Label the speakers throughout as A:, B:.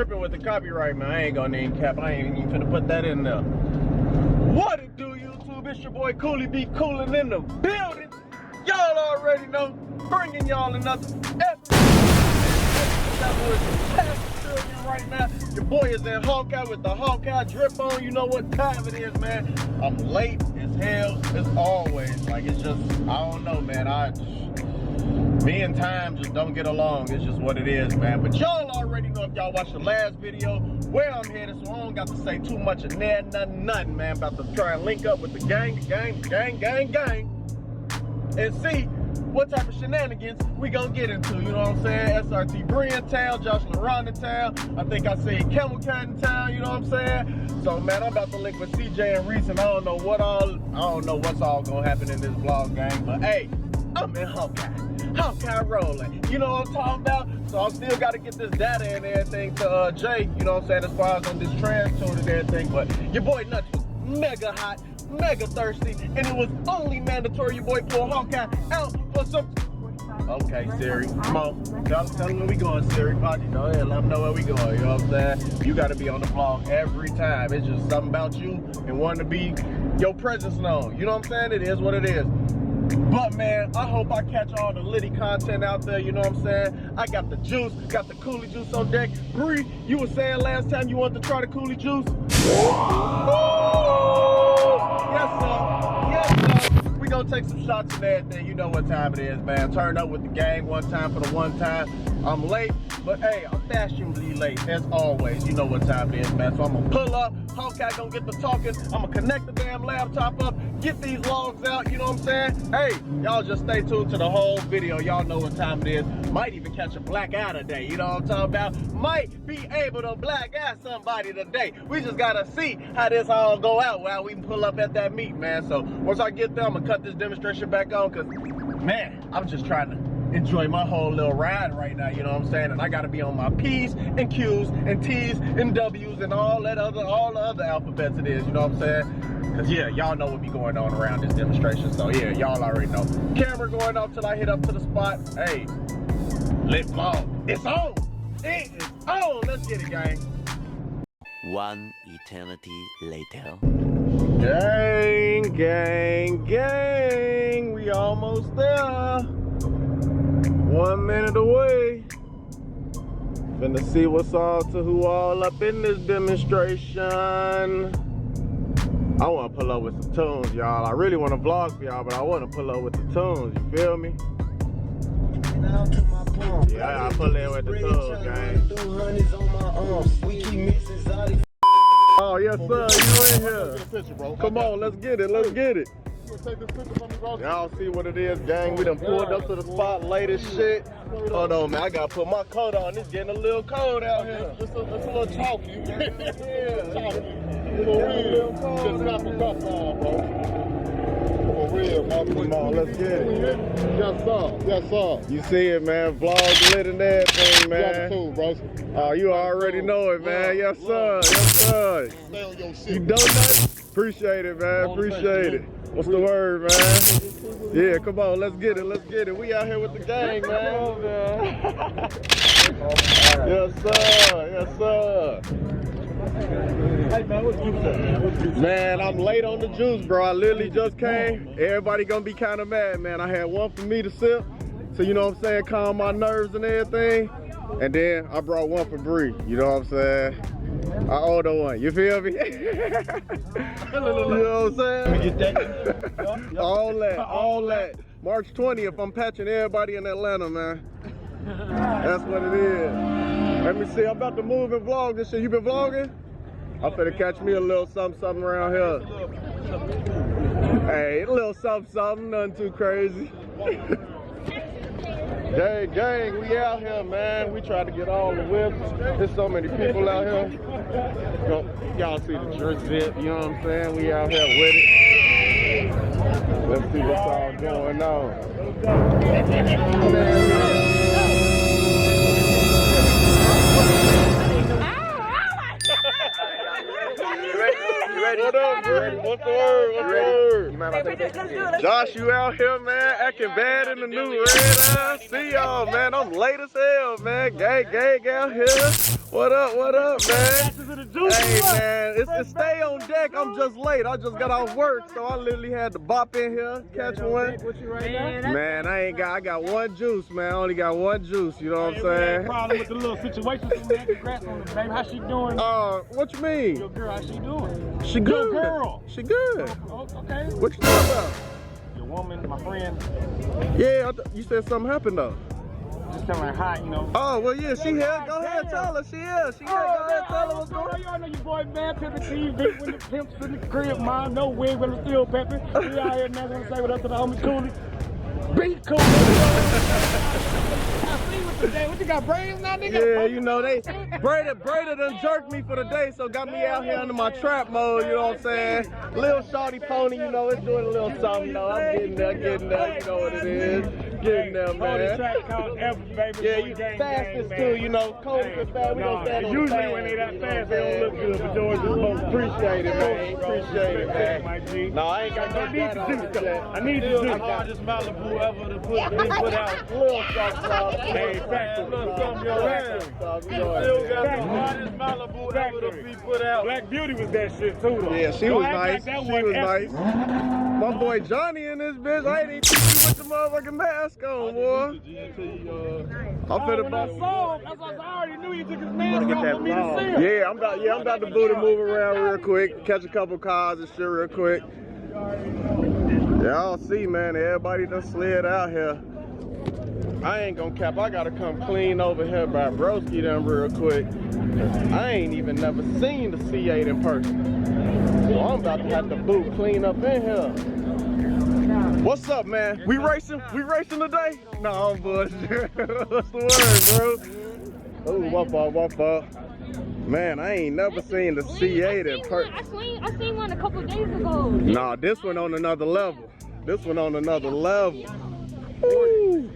A: tripping with the copyright, man. I ain't gonna name cap. I ain't even finna put that in there. What it do, YouTube? It's your boy Coolie B Coolin' in the building. Y'all already know. Bringing y'all another episode. Right now, your boy is in Hawkeye with the Hawkeye drip on. You know what time it is, man. I'm late as hell as always. Like, it's just, I don't know, man. Me and time just don't get along. It's just what it is, man. But y'all already know, if y'all watched the last video, where I'm headed, so I don't got to say too much of that, nothing, man. About to try and link up with the gang, and see what type of shenanigans we gonna get into, you know what I'm saying? Srt Bree in town, Josh LaRon in town. I think I said Camel Cat in town, you know what I'm saying? So man, I'm about to link with CJ and Reese, and I don't know what's all gonna happen in this vlog, gang. But hey, I'm in Hawkeye rolling. You know what I'm talking about? So I still gotta get this data and everything to Jay, you know what I'm saying, as far as on this trans tune and everything. But your boy Nuts was mega hot, mega thirsty, and it was only mandatory your boy pull Hawkeye out for some. Okay, Siri, come on. Tell them where we going, Siri. Go ahead, let them know where we going, you know what I'm saying? You gotta be on the vlog every time. It's just something about you and wanting to be your presence known. You know what I'm saying? It is what it is. But man, I hope I catch all the litty content out there, you know what I'm saying? I got the juice, got the coolie juice on deck. Bree, you were saying last time you wanted to try the coolie juice? Yes, sir. We gonna take some shots and everything. You know what time it is, man. Turn up with the gang one time for the one time. I'm late, but hey, I'm fashionably late as always. You know what time it is, man. So I'm gonna pull up. Hawkeye gonna get the talking. I'm gonna connect the damn laptop up, get these logs out. You know what I'm saying? Hey, y'all just stay tuned to the whole video. Y'all know what time it is. Might even catch a black eye today. You know what I'm talking about? Might be able to black eye somebody today. We just gotta see how this all go out while we pull up at that meet, man. So once I get there, I'm gonna cut this demonstration back on, cause man, I'm just trying to enjoy my whole little ride right now, you know what I'm saying? And I gotta be on my P's and Q's and T's and W's and all the other alphabets it is, you know what I'm saying? Cause yeah, y'all know what be going on around this demonstration, so yeah, y'all already know. Camera going off till I hit up to the spot. Hey, lit vlog. It's on! It is on! Let's get it, gang.
B: One eternity later.
A: Gang, we almost there. 1 minute away. Finna see what's all to who all up in this demonstration. I wanna pull up with some tunes, y'all. I really wanna vlog for y'all, but I wanna pull up with the tunes, you feel me? Yeah, I pull in with the tunes, gang. Oh, yes, sir, you in here. Come on, let's get it. Y'all see what it is, gang. We done pulled up to the spot late as shit. Hold on, man. I gotta put my coat on. It's getting a little cold out here. It's a little chalky. Yeah. For real. Just got the cuff on, bro. For real, man. Come on, let's get it. Yes, sir. You see it, man. Vlog lit and everything, man. Oh, you already know it, man. Yes, sir. You don't know? Appreciate it, man. Appreciate it. What's the word, man? Yeah, come on, let's get it. We out here with the gang, man. Yes, sir. Hey, man, what's juice? Man, I'm late on the juice, bro. I literally just came. Everybody gonna be kind of mad, man. I had one for me to sip, so you know what I'm saying, calm my nerves and everything. And then I brought one for Bree, you know what I'm saying? I order one, you feel me? You know what I'm saying? All that. March 20th, I'm patching everybody in Atlanta, man. That's what it is. Let me see, I'm about to move and vlog this shit. You been vlogging? I'm finna catch me a little something around here. Hey, a little something, nothing too crazy. Gang, we out here, man. We tried to get all the whips. There's so many people out here. Y'all see the church zip, you know what I'm saying? We out here with it. Let's see what's all going on. You ready? What up, Bree? What's the word? You mind if I Josh, you out here, man, acting bad in the new red. See y'all, man. I'm late as hell, man. Gang out here. What up, man? Hey, man, it's stay on deck. I'm just late. I just got off work, so I literally had to bop in here, catch one. Man, I got one juice, man. I only got one juice. You know what I'm saying?
C: Problem with the little situation, man. Congrats on it, baby. How she doing?
A: What you mean?
C: Your girl, how she doing?
A: She good.
C: Your girl.
A: She good.
C: Oh, okay.
A: What you talking about?
C: Your woman, my friend.
A: Yeah, you said something happened though.
C: Just tell her hot, you know.
A: Oh, well, yeah, she here. Go ahead, tell her. She here. She here. Go ahead, tell her what's going on.
C: Y'all know your boy, man, Pimpin' TV, when the pimps in the crib, mom, no wig, but I'm still peppin'. We out here, man, gonna say what up to the homie Cooley. Be cool. I see what today. What you got, braids now, nigga?
A: Yeah, you know, Breda done jerked me for the day, so got me out here under my trap mode, you know what I'm saying? Little shorty pony, you know, it's doing a little something, you know, I'm getting there, you know what it is. Getting there, man. Yeah, you fastest too, you know, Cody is fast, we don't stand on the
C: usually when they that fast, they don't look good, but yours is low.
A: Appreciate it, man. Appreciate it, man. No, I ain't got no
C: need to do stuff. I need to do
D: the hardest Malibu ever to put out.
A: Little sauce,
C: hey, factory.
D: Look, some your ass. Still got the hardest Malibu ever to be put out.
C: Black Beauty was that shit too, though.
A: Yeah, she was nice. She was nice. My boy Johnny in this bitch. I ain't even see you with the motherfucking mask on, boy. I'm finna
C: when I saw him, that's why I already knew you took his mask off for me to see him.
A: Yeah, I'm about to booty move around real quick, catch a couple cars and shit real quick. Y'all see, man, everybody done slid out here. I ain't gonna cap, I gotta come clean over here by Broski them real quick. I ain't even never seen the C8 in person. So I'm about to have to boot clean up in here. What's up, man? We racing today? No, I'm bullshit. What's the word, bro? Oh, my fault. Man, I ain't never seen the C8 in person.
E: I seen one a couple days ago.
A: Nah, this one on another level. Ooh.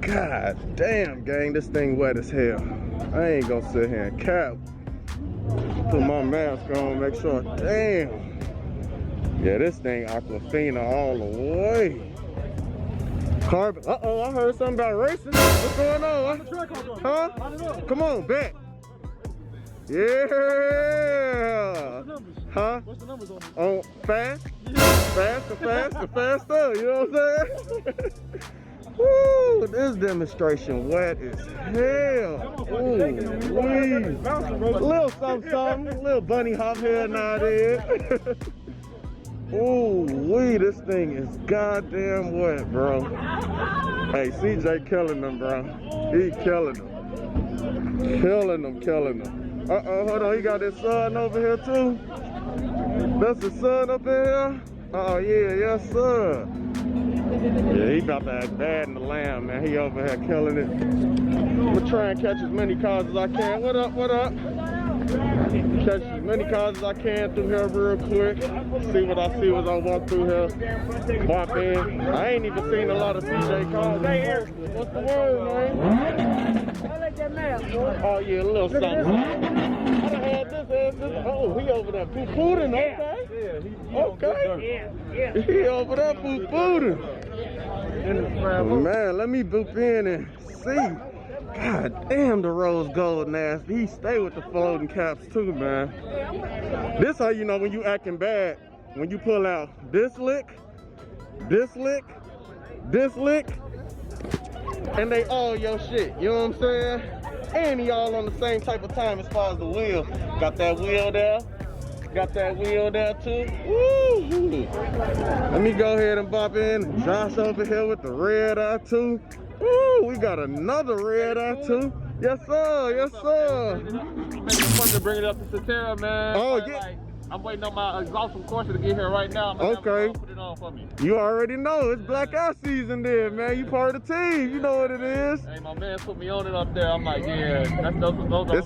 A: God damn, gang, this thing wet as hell. I ain't gonna sit here and cap. Put my mask on, make sure. Damn. Yeah, this thing Aquafina all the way. Carbon. Uh-oh, I heard something about racing. What's going on? Huh? Come on, bet. Yeah. Huh?
C: What's the numbers on it?
A: On fast? Faster, you know what I'm saying? Woo, this demonstration wet as hell. Ooh, wee. Little something, little bunny hop here now there. Ooh, wee, this thing is goddamn wet, bro. Hey, CJ killing them, bro. He killing them. Killing them. Uh-oh, hold on, he got his son over here too. That's his son up in here? Oh yeah, yes sir. Yeah, he about to act bad in the lamb, man. He over here killing it. I'm gonna try and catch as many cars as I can. What up? Catch as many cars as I can through here real quick. See what I see as I walk through here. Bop in. I ain't even seen a lot of CJ cars. What's the word, man?
E: I like that mask.
A: Oh yeah, a little something. I done had this. Oh, he over there poo-pooting, okay? Yeah, okay.
E: Yeah.
A: He over there poo-pooting. Man, let me boop in and see. God damn, the rose gold nasty. He stay with the floating caps too, man. This how you know when you acting bad. When you pull out this lick, and they all your shit. You know what I'm saying? And he all on the same type of time as far as the wheel. Got that wheel there. Got that wheel there too. Woo! Let me go ahead and bop in. Josh over here with the red eye too. Ooh, we got another red eye too. Yes sir.
D: Make it fun to bring it up to Satara, man.
A: Oh yeah.
D: I'm waiting on my exhaust course to get here right now. I'm gonna have to put it on for me.
A: You already know it's black eye season there, man. You part of the team. You know what it is.
D: Hey, my man put me on it up there. I'm like, yeah, those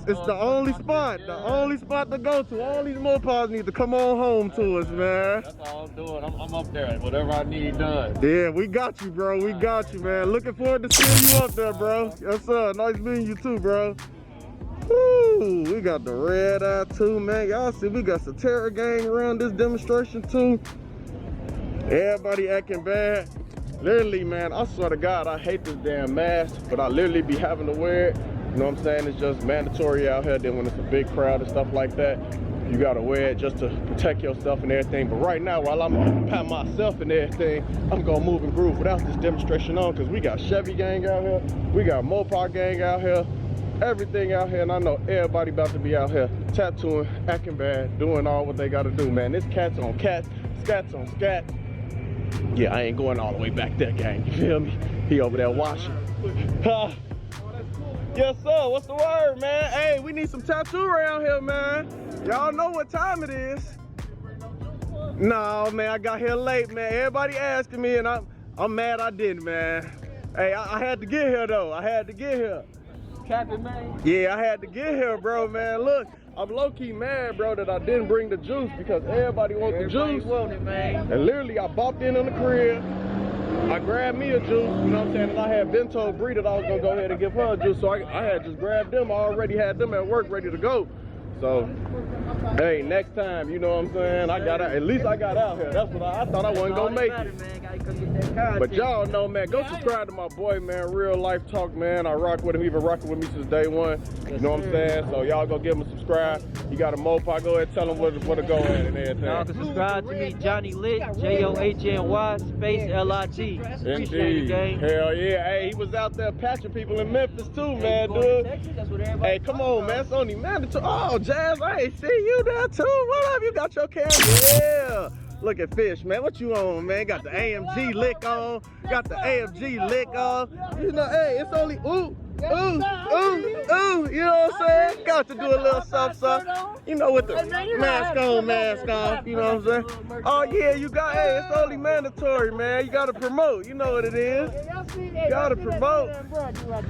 A: It's the only spot. The only spot to go to. All these mopeds need to come on home to us, man.
D: That's all I'm doing. I'm up there. Whatever I need done.
A: Yeah, we got you, bro. We got you, man. Looking forward to seeing you up there, bro. Yes, sir. Nice meeting you too, bro. Woo, we got the red eye too, man. Y'all see we got Satara gang around this demonstration too. Everybody acting bad. Literally, man, I swear to God, I hate this damn mask, but I literally be having to wear it. You know what I'm saying? It's just mandatory out here. Then when it's a big crowd and stuff like that, you gotta wear it just to protect yourself and everything. But right now, while I'm patting myself and everything, I'm gonna move and groove without this demonstration on, because we got Chevy gang out here, we got Mopar gang out here, everything out here, and I know everybody about to be out here tattooing, acting bad, doing all what they gotta do, man. This cat's on cats, scats on scat. Yeah, I ain't going all the way back there, gang. You feel me? He over there washing. Yes, sir. What's the word, man? Hey, we need some tattoo around here, man. Y'all know what time it is. No, man, I got here late, man. Everybody asking me, and I'm mad I didn't, man. Hey, I had to get here, though. I had to get here.
C: Captain, man.
A: Yeah, I had to get here, bro, man. Look, I'm low-key mad, bro, that I didn't bring the juice because everybody wants the juice.
C: Want it, man.
A: And literally, I bopped in on the crib. I grabbed me a juice, you know what I'm saying? And I had been told Bree that I was gonna go ahead and give her a juice, so I had just grabbed them. I already had them at work ready to go. So, hey, next time, you know what I'm saying? I got out, at least I got out here. That's what I thought I wasn't gonna make it. But y'all know, man, go subscribe to my boy, man. Real life talk, man. I rock with him, he been rocking with me since day one. You know what I'm saying? So y'all go give him a subscribe. You got a Mopar, go ahead and tell him where to go at and everything.
F: Y'all can subscribe to me, Johnny Lit, Johny space L-I-T.
A: Indeed. Hell yeah. Hey, he was out there patching people in Memphis too, man, dude. Hey, come on, man. It's only mandatory. Oh, Jazz, I ain't see you there too. What up? You got your camera? Yeah. Look at Fish, man. What you on, man? Got the AMG lick on. Got the AMG lick on. You know, hey, it's only ooh. Ooh, you know what I'm saying? Got to do a little something. You know, with the mask on, mask off, you know what I'm saying? Oh yeah, you got, hey, it's only mandatory, man. You gotta promote, you know what it is. You gotta promote.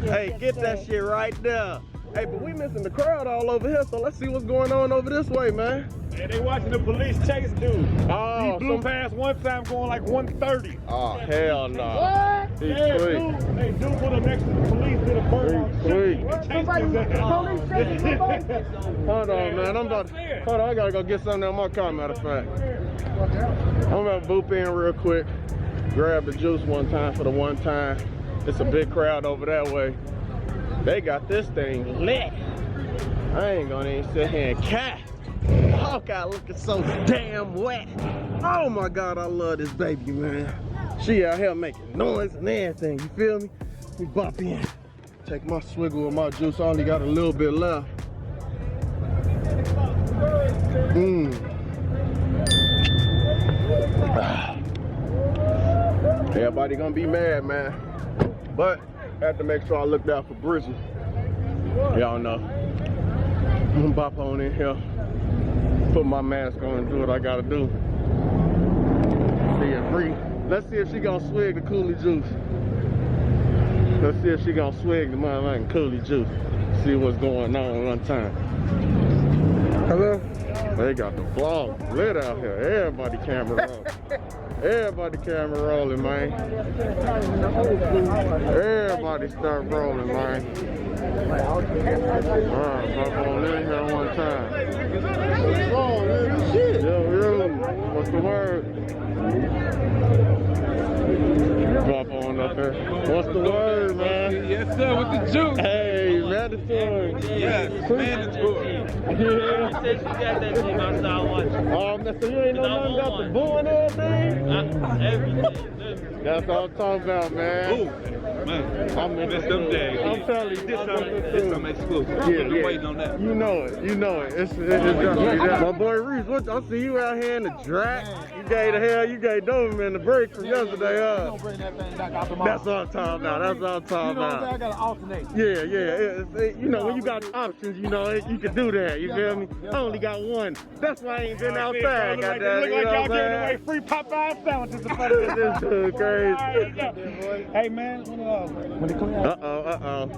A: Hey, get that shit right there. Hey, but we missing the crowd all over here, so let's see what's going on over this way, man.
D: Yeah, they watching the police chase dude.
A: Oh,
D: he blew past one time going like 130.
A: Oh, hell no.
D: What?
A: He's
D: yeah,
A: sweet.
D: dude put him next to the police to the burn.
A: Hold on, man. Hold on, I gotta go get something out of my car, matter of fact. I'm gonna boop in real quick. Grab the juice one time for the one time. It's a big crowd over that way. They got this thing lit. I ain't gonna even sit here and cat. Hawkeye looking so damn wet. Oh my God, I love this baby, man. She out here making noise and everything, you feel me? We bop in. Take my swiggle of my juice, I only got a little bit left. Everybody gonna be mad, man. But I have to make sure I look out for Brizzy. Y'all know. I'm gonna bop on in here, put my mask on and do what I gotta do. See if Bree, let's see if she gonna swig the coolie juice. Let's see if she gonna swig the motherfucking coolie juice. See what's going on one time. Hello? They got the vlog lit out here. Everybody camera rolling. Everybody camera rolling, man. Everybody start rolling, man. Alright, bop on in here one time. Yo, what's the word? Bop on up there. What's the word, man?
D: Yes, sir, with the juice.
A: Hey, mandatory.
D: Yes, mandatory.
A: Yeah. Oh, man, so you ain't know nothing about the boo and everything?
F: Everything.
A: That's what I'm talking about, man.
D: Ooh, man.
A: I'm in
D: Missed them days.
A: I'm telling you,
D: This some exclusive.
A: Yeah,
D: I've been
A: yeah.
D: waiting on that.
A: You know it. It's my boy Reese. I see you out here in the drac. You gave Doberman the break from yesterday, huh? That's what I'm talking about. That's what I'm talking about.
C: I gotta alternate.
A: Yeah. You know, when you got options, you know, you can do that. You feel me? I only got one. That's why I ain't been outside.
D: Look like y'all giving away free Popeye sandwiches in front of
A: This dude crazy.
D: Hey, man. When it clean out.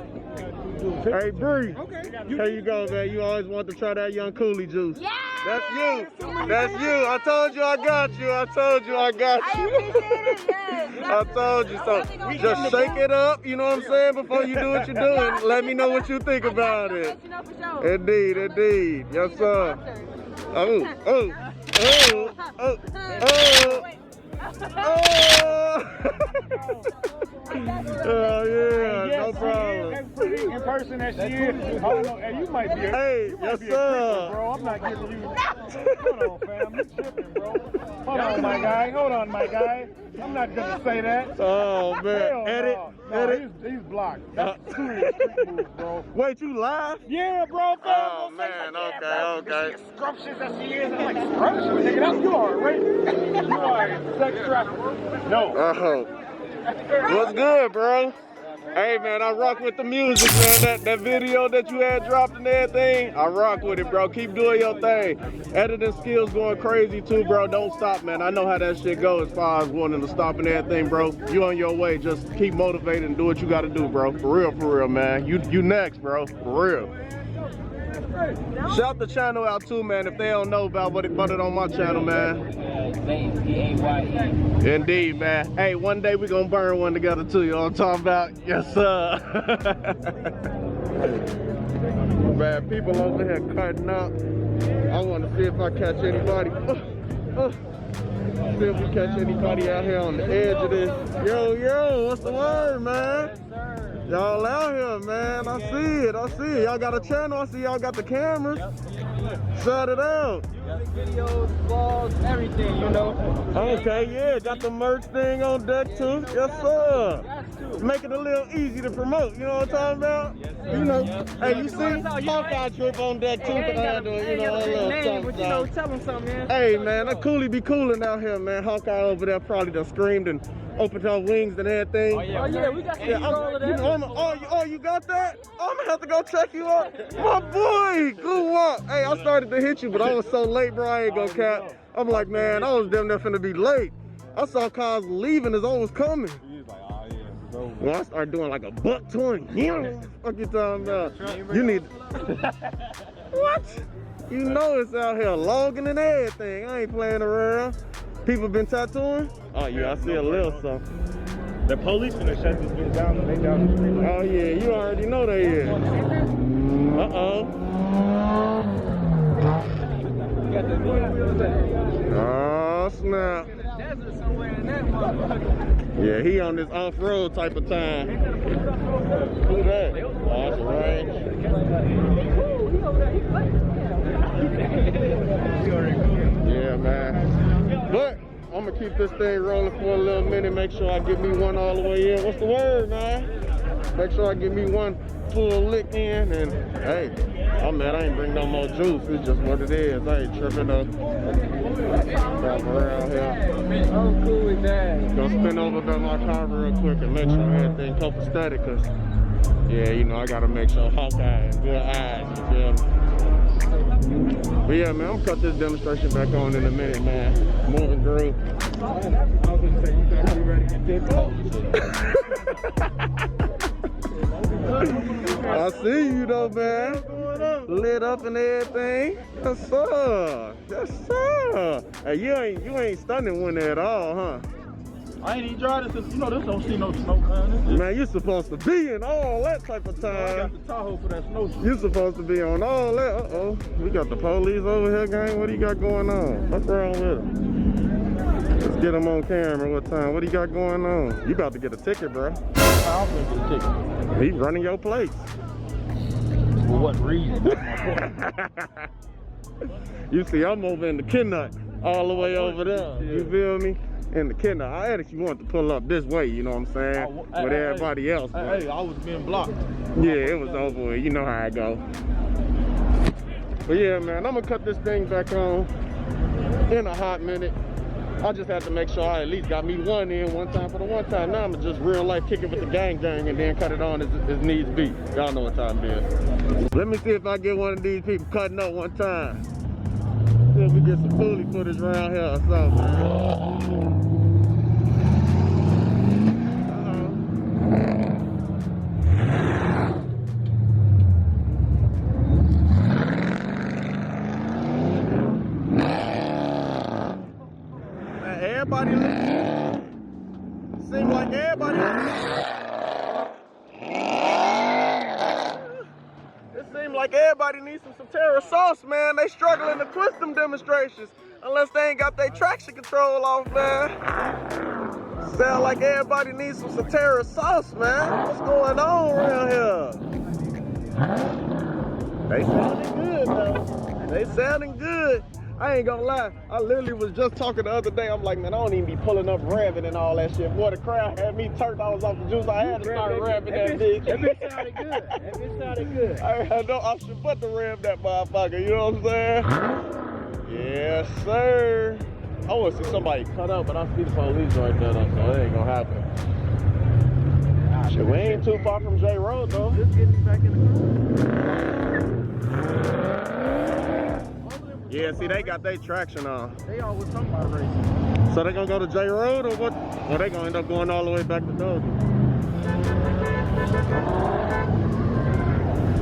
A: Hey, Bree. Here you go, man. You always want to try that young coolie juice.
E: Yeah!
A: That's you. That's you. I told you I got you. I told you I got
E: I
A: you.
E: appreciate it, yes.
A: I told you. So just shake it up, you know what I'm saying, before you do what you're doing. Let me know what you think about it.
E: Let you know for sure.
A: Indeed. Yes, sir. Oh yeah, no problem.
C: That's pretty in person that she is. Oh, no, hey, you might be a,
A: Hey,
C: you might
A: yes
C: be a creeper,
A: sir.
C: bro. I'm not giving you. Hold on, fam. You tripping, bro. Hold on, my guy. Hold on, my guy. I'm not gonna say that.
A: Oh man,
C: Hell
A: edit,
C: no.
A: edit.
C: He's blocked. That's serious street moves, bro.
A: Wait, you live?
C: Yeah, bro. Fam,
A: Oh
C: don't say
A: man,
C: like,
A: okay,
C: yeah,
A: okay.
C: As scrumptious as she is, I'm like, scrumptious? Nigga, that's you are, right? You are a sex trafficker. No.
A: What's good, bro? Hey man, I rock with the music, man. That video that you had dropped and everything, I rock with it, bro. Keep doing your thing. Editing skills going crazy too, bro. Don't stop, man. I know how that shit goes as far as wanting to stop and everything, bro. You on your way. Just keep motivating and do what you gotta do, bro. For real, man. You next, bro. For real. Shout the channel out too, man, if they don't know about it on my channel, man. Indeed, man. Hey, one day we gonna burn one together too, you know what I'm talking about? Yes, sir. Man, people over here cutting up. I wanna see if I catch anybody. See if we catch anybody out here on the edge of this. Yo, what's the word, man? Y'all out here, man. I see it. Y'all got a channel. I see y'all got the cameras. Shout it out.
F: Videos, vlogs, everything, you know.
A: Okay, yeah. Got the merch thing on deck too. Yes, sir. Make it a little easy to promote. You know what I'm talking about? You know. Hey, you see? Hawkeye trip on deck too. You know, a little something.
F: Tell them something, man.
A: Hey, man. That coolie be cooling out here, man. Hawkeye over there probably done screamed and opened her wings and everything.
F: Oh yeah, we got all of that.
A: You got that? I'm gonna have to go check you out. My boy, good walk. Hey, I started to hit you, but I was so late, bro. I ain't gonna cap. I'm like, man, I was damn near finna be late. I saw cars leaving as I was coming. Well, I started doing like a $120. What you talking about? You need. What? You know it's out here logging and everything. I ain't playing around. People been tattooing? Oh yeah, I see a little something.
C: The police finna shut this bitch down and they down the street.
A: Oh yeah, you already know they is. Oh snap. Yeah, he on this off-road type of time. Who that? Oh, that's right. Yeah, man. But I'm gonna keep this thing rolling for a little minute. Make sure I get me one all the way in. What's the word, man? Make sure I get me one full lick in. And hey, oh man, I ain't bring no more juice. It's just what it is. I ain't tripping up. Back around here.
F: I'm cool with that.
A: Gonna spin over by my car real quick and make sure everything copacetic. Cause yeah, you know I gotta make sure Hawkeye and good eyes. You feel me? But yeah, man, I'm gonna cut this demonstration back on in a minute, man. Moving through.
C: I was gonna say, you better be ready to get
A: I see you though, man. Lit up and everything. Yes, sir. Yes, sir. Hey, you ain't stunning one at all, huh?
C: I ain't even tried this because, you know, this don't see no snow, man.
A: Man, you supposed to be in all that type of
C: I got
A: time.
C: the Tahoe for that snow shit.
A: You supposed to be on all that. Uh-oh. We got the police over here, gang. What do you got going on? What's wrong with him? Let's get him on camera. What time? What do you got going on? You about to get a ticket, bro.
C: I don't think it's a ticket.
A: He running your plates.
C: For what reason? That's my point.
A: You see, I'm over in the Kennut, all the way over there. You feel me? In the Kennut. I actually want to pull up this way, you know what I'm saying? With everybody else.
C: Hey, I was being blocked.
A: Yeah, it was over with. You know how it go. But yeah, man, I'm gonna cut this thing back on in a hot minute. I just have to make sure I at least got me one in one time for the one time. Now I'm just real life kicking with the gang and then cut it on as needs be. Y'all know what time it is. Let me see if I get one of these people cutting up one time. See if we get some fully footage around here or something, man. Everybody seems like everybody. It seems like everybody needs some Srta sauce, man. They struggling to twist them demonstrations. Unless they ain't got their traction control off, man. Sound like everybody needs some Sriracha sauce, man. What's going on around here? They sounding good, though. They sounding good. I ain't gonna lie. I literally was just talking the other day. I'm like, man, I don't even be pulling up revving and all that shit. Boy, the crowd had me turned. I was off the juice. I had to start revving that bitch.
C: That bitch sounded good. That bitch sounded good.
A: I had no option but to rev that motherfucker. You know what I'm saying? Yes, sir. I want to see somebody cut up, but I see the police right there, though, so it ain't gonna happen. Shit, we ain't too far from J Road, though.
C: Just getting back in the car.
A: Yeah, see, they got their traction on.
C: They always talking about racing.
A: So they gonna go to J Road or what? Or they gonna end up going all the way back to Dozy?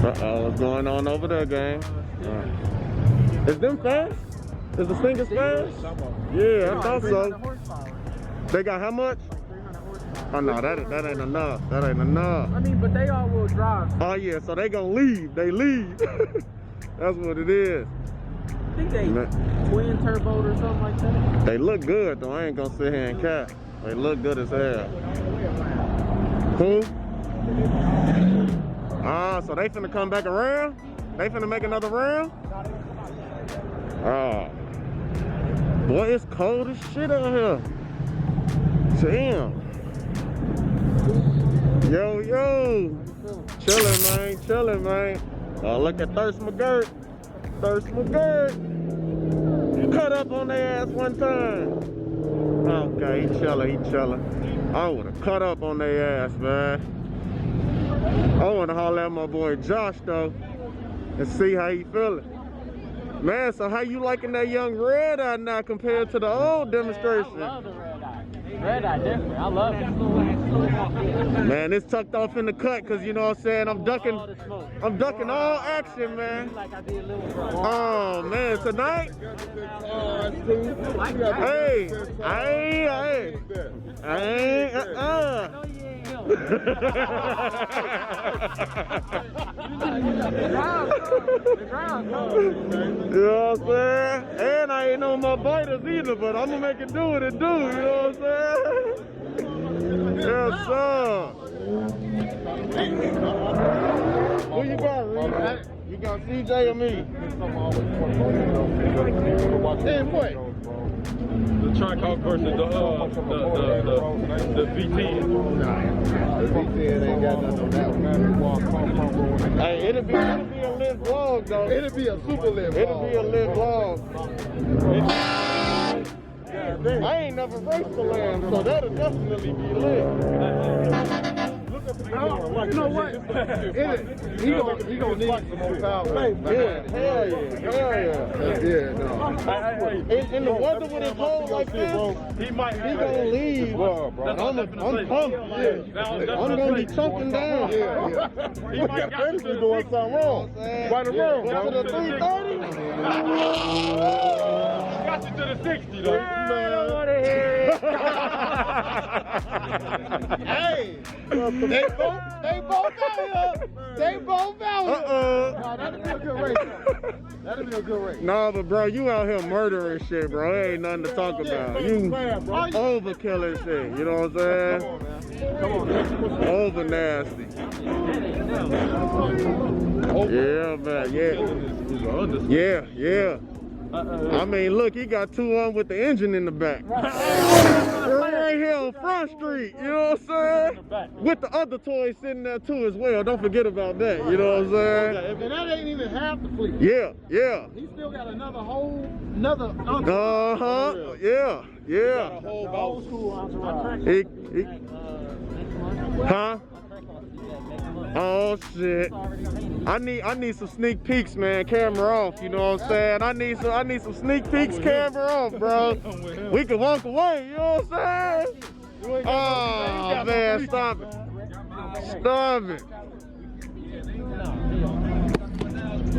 A: Uh-oh, what's going on over there, gang? Is them fast? Is the singers fast? Yeah, I thought so. They got how much? Oh no, that ain't enough. That ain't enough.
C: I mean, but they all will drive.
A: Oh yeah, so they gonna leave. They leave. That's what it is.
C: I think they twin turbo or something like that.
A: They look good though. I ain't gonna sit here and cap. They look good as hell. Who? Ah, so they finna come back around? They finna make another round? Oh. Boy, it's cold as shit out here. Damn. Yo, yo. Chillin', man. Chillin', man. Oh, look at Thirst McGirt. Thirst McGirt. Cut up on their ass one time. Okay, he chillin', he chillin'. I would've cut up on their ass, man. I wanna holler at my boy Josh, though, and see how he feelin'. Man, so how you liking that young Red Eye now compared to the old demonstration?
C: I love the Red Eye. Red Eye different. I love it.
A: Man, it's tucked off in the cut, cause you know what I'm saying, I'm ducking all action, man.
C: Like I did little bro.
A: Oh man, tonight? Hey, I ain't,
C: You
A: know what I'm saying? And I ain't on my biters either, but I'm gonna make it do what it do, you know what I'm saying? Yes, sir. Who you got, Reese? You got CJ or me? Damn, what?
D: The tri-car versus the V10.
A: Nah, the V10 ain't got nothing on that one. Hey, it'll be a lit vlog, though.
D: It'll be a super lit vlog.
A: It'll be a lit vlog. I ain't never raced the Lamb, so that'll definitely be lit.
C: You know what? He gonna need some more power.
A: Yeah, hell yeah.
D: No.
A: In the weather when it's cold like this, he gonna leave.
D: Bro.
A: I'm pumped. I'm gonna be choking down.
D: He might got to doing something wrong. Right or wrong.
A: Go to the 330.
D: Got you to the 60 though.
C: I don't wanna hear it.
D: Hey, they both out here. They both out here.
A: Nah,
D: that'll be a good race. That'll be a good race.
A: Nah, but bro, you out here murdering shit, bro. There ain't nothing to talk about. You overkilling shit. You know what I'm saying?
D: Come on, man.
A: Over nasty. Yeah, man. Yeah. I mean, look, he got two on with the engine in the back. Right here on Front Street, you know what I'm saying? With the other toys sitting there too as well. Don't forget about that, you know what I'm saying?
D: And that ain't even half the fleet.
A: Yeah.
D: He still got another uncut.
A: Uh-huh, yeah.
D: A whole old school entourage.
A: Huh? Oh shit. I need some sneak peeks, man. Camera off, you know what I'm saying? I need some sneak peeks, camera off, bro. We can walk away, you know what I'm saying? Oh man, stop it. Stop it.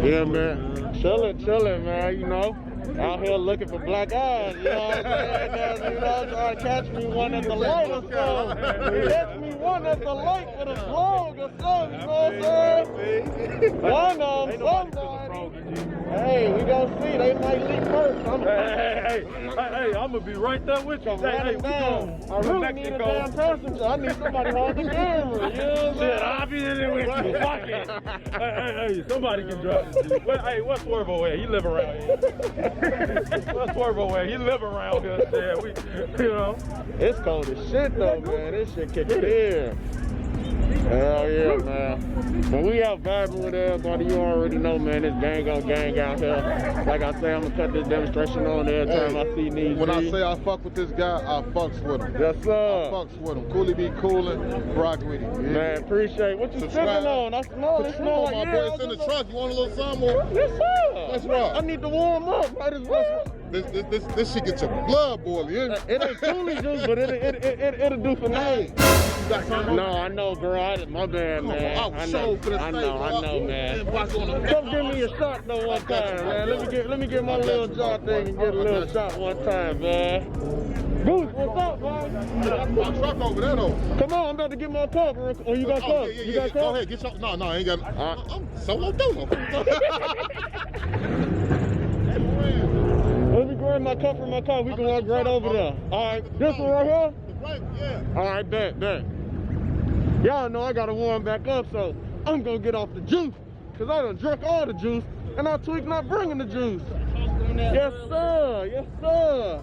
A: Yeah, man. Chillin', man, you know. Out here looking for black eyes, you know what I'm saying? You know, trying to catch me one at the light or something. Catch me one at the light with a vlog or something, you know what I'm saying? One of them, somebody. Hey, we gonna see. They might leak first.
C: Hey, I'm gonna be right there with you. Hey, we going
A: I really need a damn passenger. I need somebody hold the camera.
C: Shit, I'll be in there with you. Fuck it. Hey, somebody can drive this dude. Hey, what's Swervo at? He live around here. What's Swervo at? He live around here. Yeah, you know.
A: It's cold as shit though, man. This shit kicking in. Hell yeah, man. When we out vibing with everybody, you already know, man, this gang on gang out here. Like I say, I'm gonna cut this demonstration on every time I see these.
D: When I say I fuck with this guy, I fucks with him.
A: Yes, sir.
D: I fucks with him. Coolie be coolin', rock with him. Yeah.
A: Man, appreciate what you sipping on. I smell it. Smell like,
D: my boy, it's in the trunk. You want a little something more?
A: Yes, sir.
D: Let's rock.
A: I need to warm up. Might as well.
D: This shit get your blood boiling.
A: It ain't truly juice, but it'll do for night. No, I know, girl. My bad, man. I know, man. Come give me a shot though one time, man. Let me get my little jaw thing and get a little shot one time, man. Goose, what's up, man?
D: My truck over there though.
A: Come on, I'm about to get my cup. Oh, you got cup?
D: Yeah,
A: You got
D: Go
A: cup?
D: ahead, get your. No, I ain't got. I'm solo dolo.
A: Let me grab my cup from my car. We can walk right over there. All right, this one right here?
D: Right, yeah.
A: All right, bet. Y'all know I gotta warm back up, so I'm gonna get off the juice. Cause I done drunk all the juice, and I tweak not bringing the juice. Yes, sir. Yes, sir.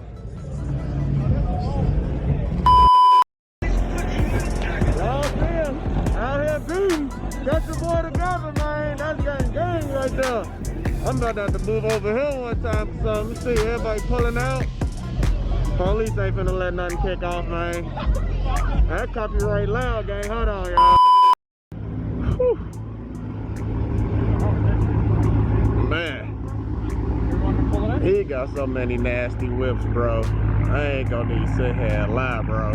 A: Y'all see out here beating. Got your boy together, man. That's gang right there. I'm about to have to move over here one time for something. See, everybody pulling out. Police ain't finna let nothing kick off, man. That copyright loud, gang. Hold on, y'all. Man. He got so many nasty whips, bro. I ain't gonna need to sit here and lie, bro.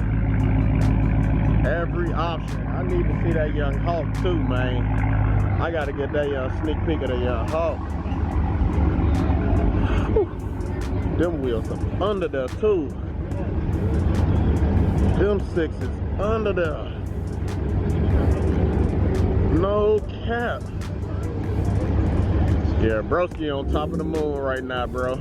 A: Every option. I need to see that young Hawk too, man. I gotta get that young sneak peek of the young Hawk. Them wheels are under there too. Them sixes under there. No cap. Yeah, broski on top of the moon right now, bro.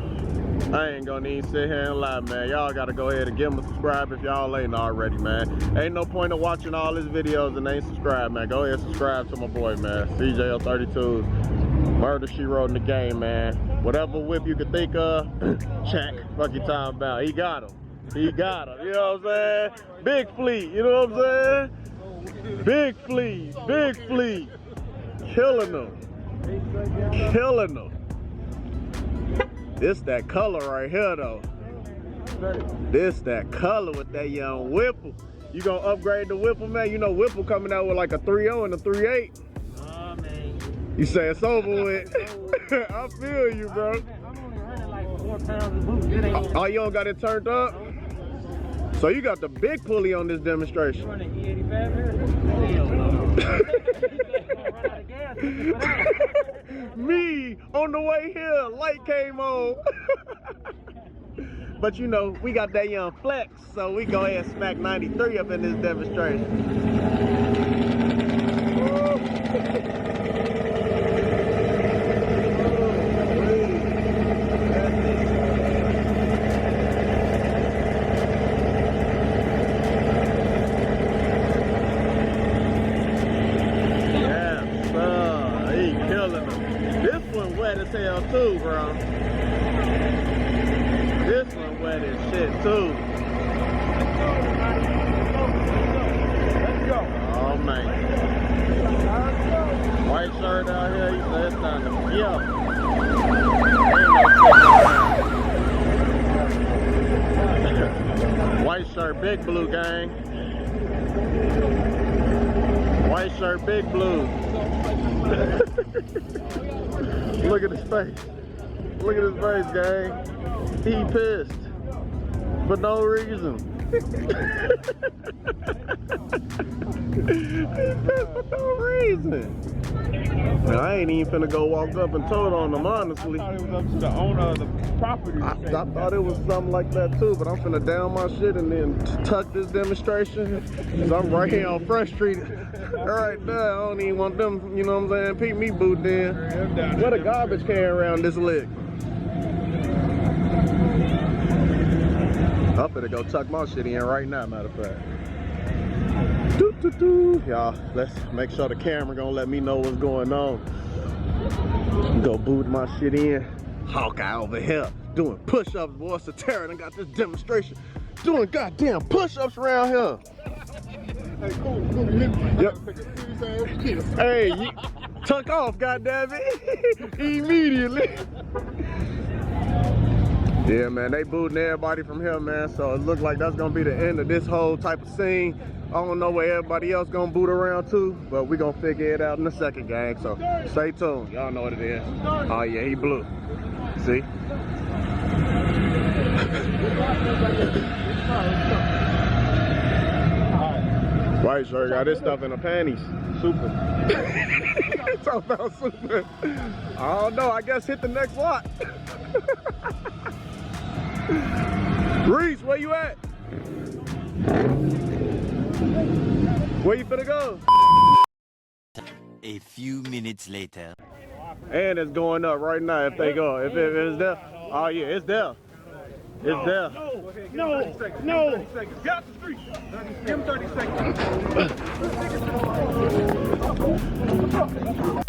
A: I ain't gonna even sit here and lie, man. Y'all gotta go ahead and give him a subscribe if y'all ain't already, man. Ain't no point of watching all his videos and ain't subscribed, man. Go ahead and subscribe to my boy, man. CJL32. Murder She Wrote in the game, man. Whatever whip you could think of, check. Fuck you talking about. He got him. You know what I'm saying? Big fleet, you know what I'm saying? Big fleet. Killing them. This that color right here, though. This that color with that young Whipple. You gonna upgrade the Whipple, man? You know Whipple coming out with like a 3.0 and a 3.8.
F: Oh, man.
A: You say it's over with. I feel you, bro.
F: I'm only running like 4 pounds of boots.
A: Oh, you don't got it turned up? So you got the big pulley on this demonstration.
F: You running E85 here? Hell no.
A: Me, on the way here, light came on. But you know, we got that young flex, so we go ahead and smack 93 up in this demonstration. Hell too, bro. This one wet as shit too. Let's go. Oh man. White shirt out here, you say it's time to yo. White shirt, big blue gang. White shirt, big blue. Look at his face. Look at his face, gang. He pissed. For no reason. He pissed for no reason. Now, I ain't even finna go walk up and tote on him, honestly.
C: I thought it was up to the owner of the property.
A: I thought it was something like that too, but I'm finna down my shit and then tuck this demonstration. Cause I'm right here on Fresh Street. Right there, I don't even want them, you know what I'm saying, peep me boot then. What a garbage can around this lick. I'm finna go tuck my shit in right now, matter of fact. Doo-doo-doo. Y'all, let's make sure the camera gonna let me know what's going on. Go boot my shit in. Hawkeye over here doing push-ups, boy. Srt and got this demonstration doing goddamn push-ups around here.
D: Hey, cool.
A: Yep. Hey, tuck off, goddammit. Immediately. Yeah, man, they booting everybody from here, man. So it looks like that's gonna be the end of this whole type of scene. I don't know where everybody else gonna boot around to, but we gonna figure it out in a second, gang. So stay tuned. Y'all know what it is. Oh yeah, he blew. See? White shirt got this stuff in the panties. Super. Talk about super. I don't know. I guess hit the next lot. Reese, where you at? Where you finna go?
B: A few minutes later.
A: And it's going up right now if they go. If it's there. Oh yeah, it's there. It's there.
C: No. Get out the street. Give him 30 seconds.